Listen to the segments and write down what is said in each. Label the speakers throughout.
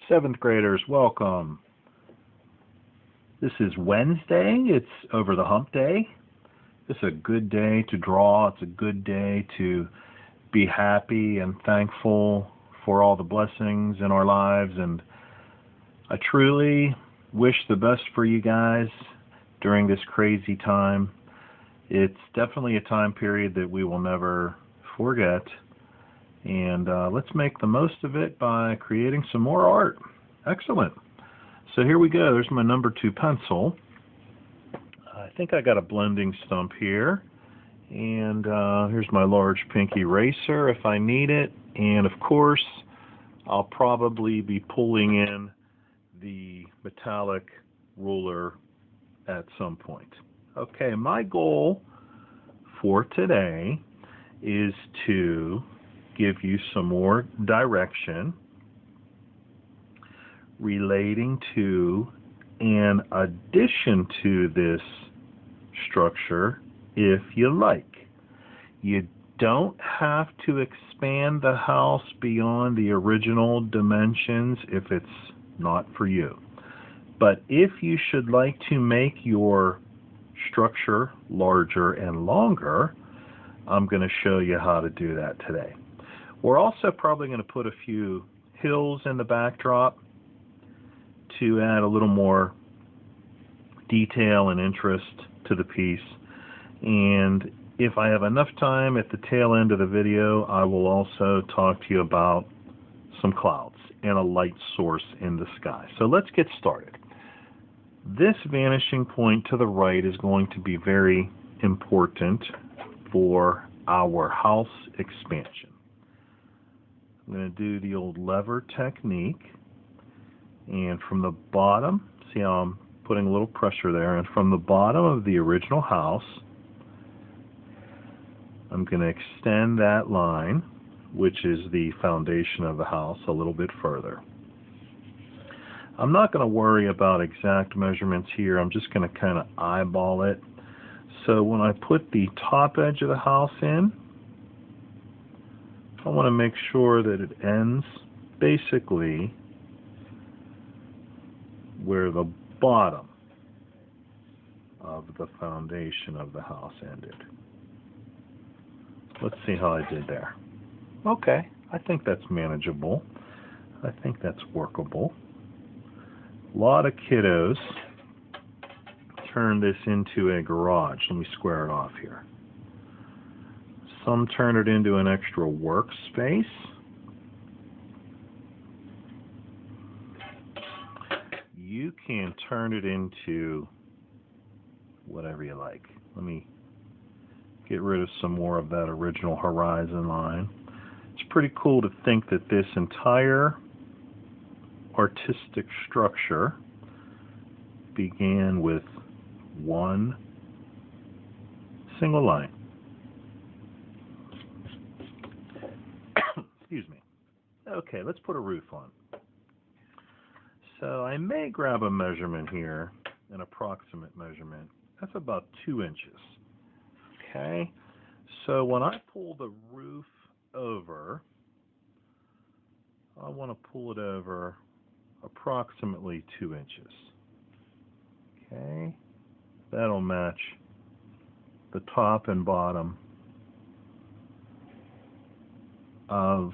Speaker 1: Seventh graders, welcome. This is Wednesday. It's over the hump day. It's a good day to draw. It's a good day to be happy and thankful for all the blessings in our lives. And I truly wish the best for you guys during this crazy time. It's definitely a time period that we will never forget. And let's make the most of it by creating some more art. Excellent. So here we go. There's my number 2 pencil. I think I got a blending stump here. And here's my large pink eraser if I need it. And of course, I'll probably be pulling in the metallic ruler at some point. Okay, my goal for today is to give you some more direction relating to an addition to this structure if you like. You don't have to expand the house beyond the original dimensions if it's not for you. But if you should like to make your structure larger and longer, I'm going to show you how to do that today. We're also probably going to put a few hills in the backdrop to add a little more detail and interest to the piece. And if I have enough time at the tail end of the video, I will also talk to you about some clouds and a light source in the sky. So let's get started. This vanishing point to the right is going to be very important for our house expansion. I'm going to do the old lever technique, and from the bottom, see how I'm putting a little pressure there, and from the bottom of the original house, I'm going to extend that line, which is the foundation of the house, a little bit further. I'm not going to worry about exact measurements here. I'm just going to kind of eyeball it. So when I put the top edge of the house in, I want to make sure that it ends basically where the bottom of the foundation of the house ended. Let's see how I did there. Okay, I think that's manageable. I think that's workable. A lot of kiddos turn this into a garage. Let me square it off here. Some turn it into an extra workspace. You can turn it into whatever you like. Let me get rid of some more of that original horizon line. It's pretty cool to think that this entire artistic structure began with one single line. Excuse me. Okay, let's put a roof on. So I may grab a measurement here, an approximate measurement. That's about 2 inches. Okay, so when I pull the roof over, I want to pull it over approximately 2 inches. Okay, that'll match the top and bottom of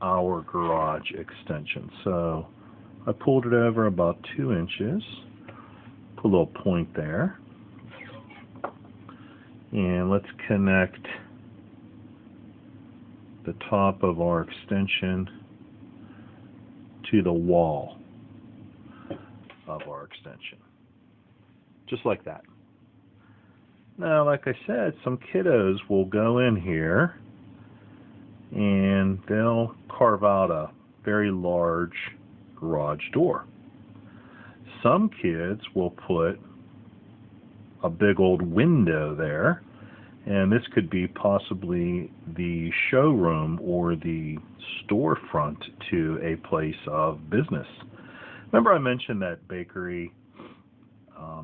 Speaker 1: our garage extension. So I pulled it over about 2 inches, put a little point there, and let's connect the top of our extension to the wall of our extension. Just like that. Now, like I said, some kiddos will go in here and they'll carve out a very large garage door. Some kids will put a big old window there, and this could be possibly the showroom or the storefront to a place of business. Remember I mentioned that bakery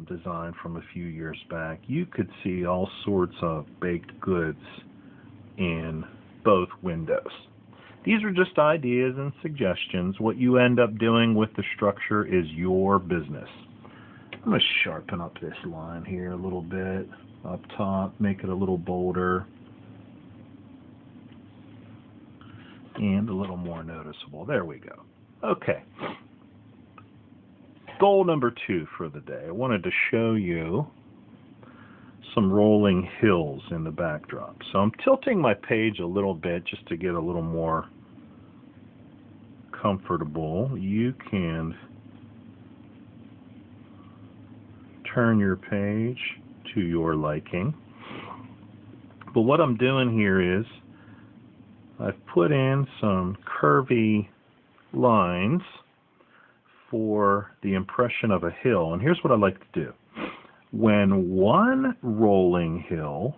Speaker 1: design from a few years back? You could see all sorts of baked goods in both windows. These are just ideas and suggestions. What you end up doing with the structure is your business. I'm going to sharpen up this line here a little bit up top, make it a little bolder and a little more noticeable. There we go. Okay. Goal number 2 for the day. I wanted to show you some rolling hills in the backdrop. So I'm tilting my page a little bit just to get a little more comfortable. You can turn your page to your liking. But what I'm doing here is I've put in some curvy lines for the impression of a hill. And here's what I like to do. When one rolling hill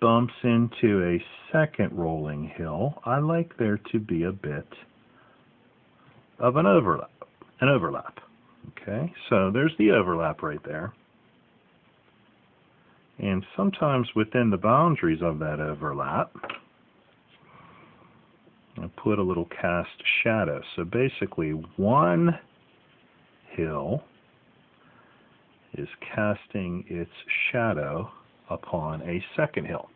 Speaker 1: bumps into a second rolling hill, I like there to be a bit of an overlap. Okay, so there's the overlap right there. And sometimes within the boundaries of that overlap, I put a little cast shadow. So basically one hill is casting its shadow upon a second hill.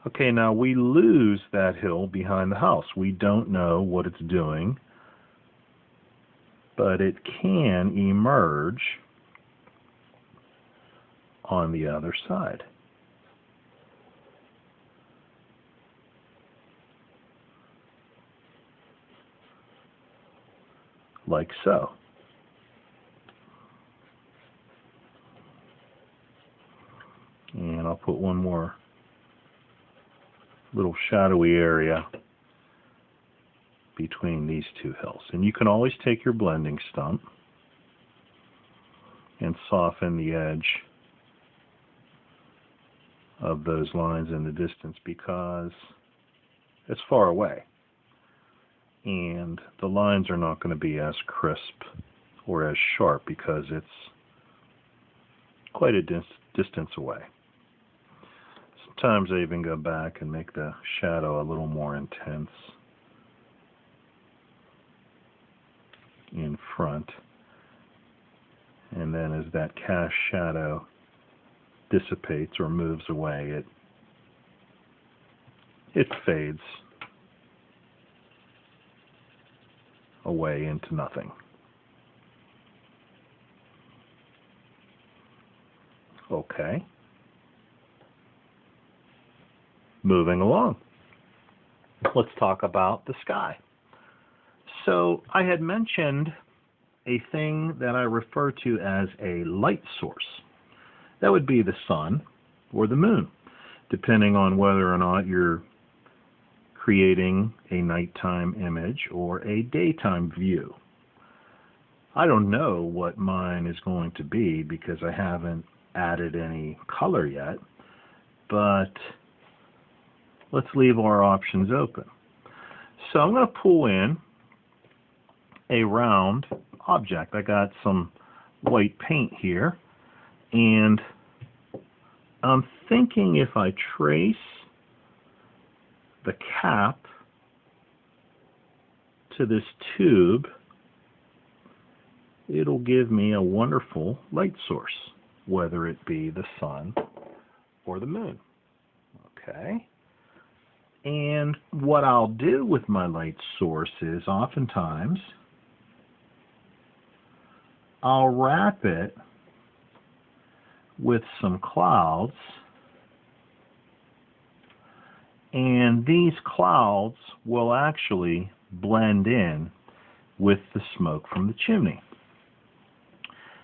Speaker 1: Okay, now we lose that hill behind the house. We don't know what it's doing, but it can emerge on the other side. Like so. And I'll put one more little shadowy area between these two hills. And you can always take your blending stump and soften the edge of those lines in the distance because it's far away. And the lines are not going to be as crisp or as sharp because it's quite a distance away. Sometimes I even go back and make the shadow a little more intense in front. And then as that cast shadow dissipates or moves away, it fades away into nothing. Okay. Moving along. Let's talk about the sky. So I had mentioned a thing that I refer to as a light source. That would be the sun or the moon, depending on whether or not you're creating a nighttime image or a daytime view. I don't know what mine is going to be because I haven't added any color yet, but let's leave our options open. So I'm going to pull in a round object. I got some white paint here, and I'm thinking if I trace the cap to this tube, it'll give me a wonderful light source, whether it be the sun or the moon. Okay. And what I'll do with my light source is oftentimes I'll wrap it with some clouds, and these clouds will actually blend in with the smoke from the chimney.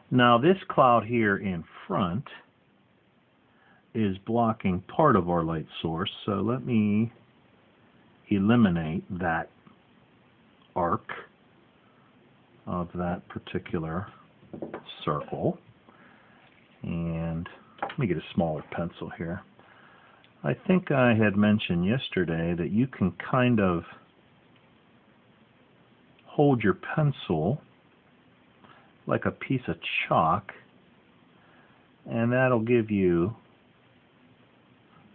Speaker 1: Now this cloud here in front is blocking part of our light source, so let me eliminate that arc of that particular circle. And let me get a smaller pencil here. I think I had mentioned yesterday that you can kind of hold your pencil like a piece of chalk, and that'll give you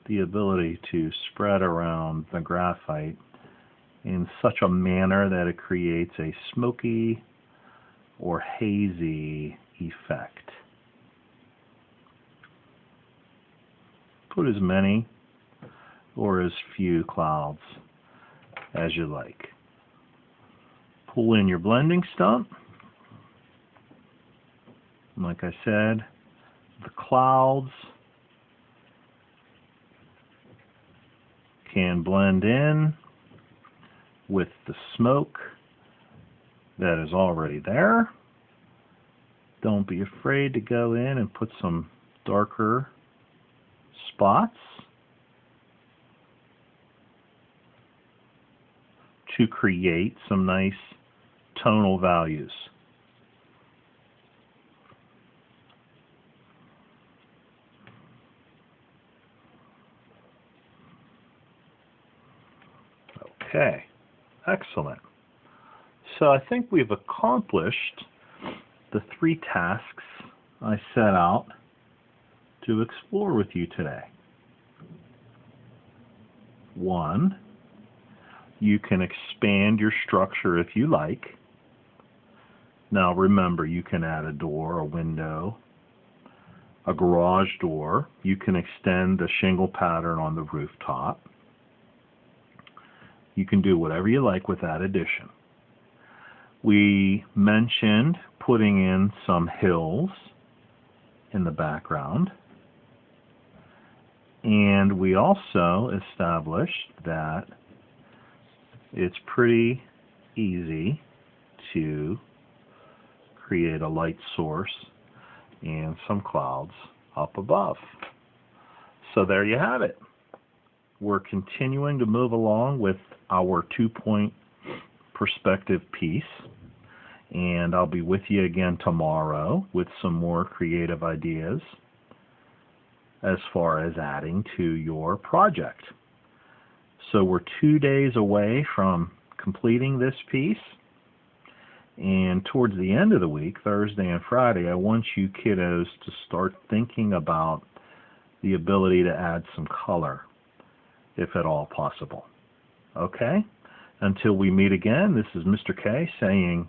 Speaker 1: the ability to spread around the graphite in such a manner that it creates a smoky or hazy effect. Put as many or as few clouds as you like. Pull in your blending stump. Like I said, the clouds can blend in with the smoke that is already there. Don't be afraid to go in and put some darker spots to create some nice tonal values. Okay, excellent. So I think we've accomplished the 3 tasks I set out to explore with you today. 1, you can expand your structure if you like. Now remember, you can add a door, a window, a garage door. You can extend the shingle pattern on the rooftop. You can do whatever you like with that addition. We mentioned putting in some hills in the background. And we also established that it's pretty easy to create a light source and some clouds up above. So there you have it. We're continuing to move along with our 2-point perspective piece, and I'll be with you again tomorrow with some more creative ideas as far as adding to your project. So we're 2 days away from completing this piece, and towards the end of the week, Thursday and Friday, I want you kiddos to start thinking about the ability to add some color, if at all possible. Okay? Until we meet again, this is Mr. K saying,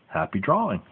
Speaker 1: happy drawing.